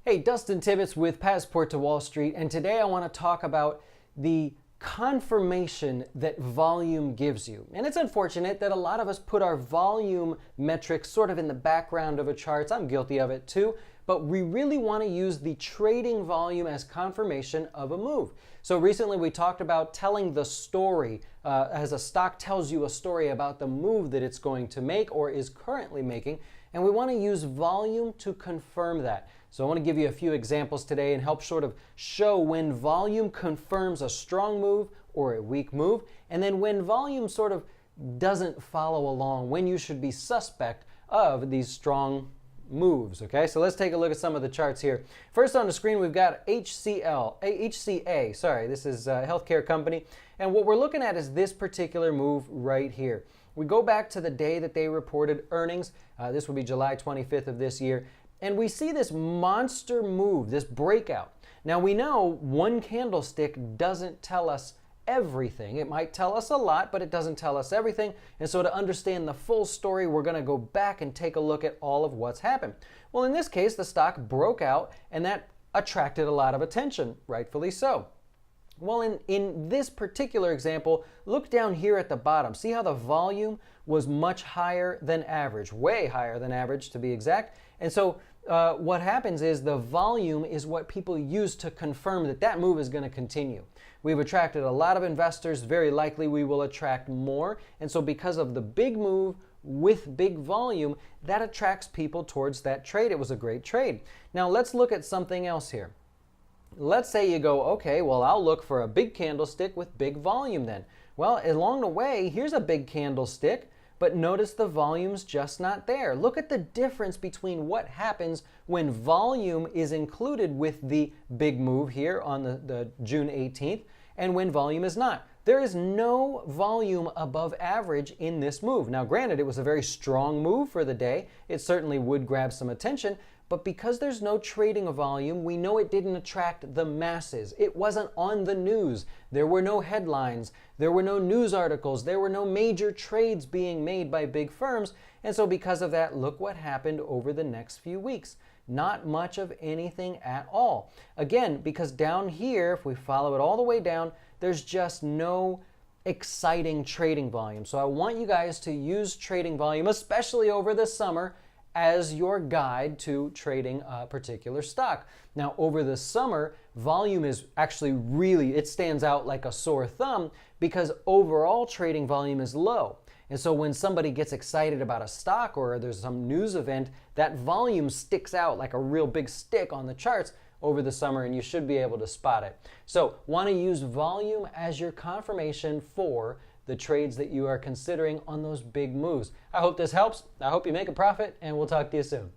Hey, Dustin Tibbetts with Passport to Wall Street, and today I want to talk about the confirmation that volume gives you. And it's unfortunate that a lot of us put our volume metrics sort of in the background of a chart. I'm guilty of it too, but we really want to use the trading volume as confirmation of a move. So recently we talked about telling the story as a stock tells you a story about the move that it's going to make or is currently making, and we want to use volume to confirm that. So I want to give you a few examples today and help sort of show when volume confirms a strong move or a weak move, and then when volume sort of doesn't follow along, when you should be suspect of these strong moves. Okay, so let's take a look at some of the charts here. First on the screen, we've got HCA. Sorry, this is a healthcare company. And what we're looking at is this particular move right here. We go back to the day that they reported earnings. This will be July 25th of this year. And we see this monster move, this breakout. Now we know one candlestick doesn't tell us everything. It might tell us a lot, but it doesn't tell us everything. And so to understand the full story, we're going to go back and take a look at all of what's happened. Well, in this case, the stock broke out, and that attracted a lot of attention, rightfully so. Well, in this particular example, look down here at the bottom. See how the volume was much higher than average, way higher than average to be exact. And so what happens is the volume is what people use to confirm that that move is going to continue. We've attracted a lot of investors. Very likely we will attract more. And so because of the big move with big volume, that attracts people towards that trade. It was a great trade. Now let's look at something else here. Let's say you go, okay, well, I'll look for a big candlestick with big volume then. Well, along the way, here's a big candlestick, but notice the volume's just not there. Look at the difference between what happens when volume is included with the big move here on the June 18th and when volume is not. There is no volume above average in this move. Now, granted, it was a very strong move for the day. It certainly would grab some attention, but because there's no trading of volume, we know it didn't attract the masses. It wasn't on the news. There were no headlines. There were no news articles. There were no major trades being made by big firms. And so because of that, look what happened over the next few weeks. Not much of anything at all. Again, because down here, if we follow it all the way down, there's just no exciting trading volume. So I want you guys to use trading volume, especially over the summer, as your guide to trading a particular stock. Now, over the summer, volume is actually it stands out like a sore thumb because overall trading volume is low. And so when somebody gets excited about a stock or there's some news event, that volume sticks out like a real big stick on the charts over the summer, and you should be able to spot it. So want to use volume as your confirmation for the trades that you are considering on those big moves. I hope this helps. I hope you make a profit, and we'll talk to you soon.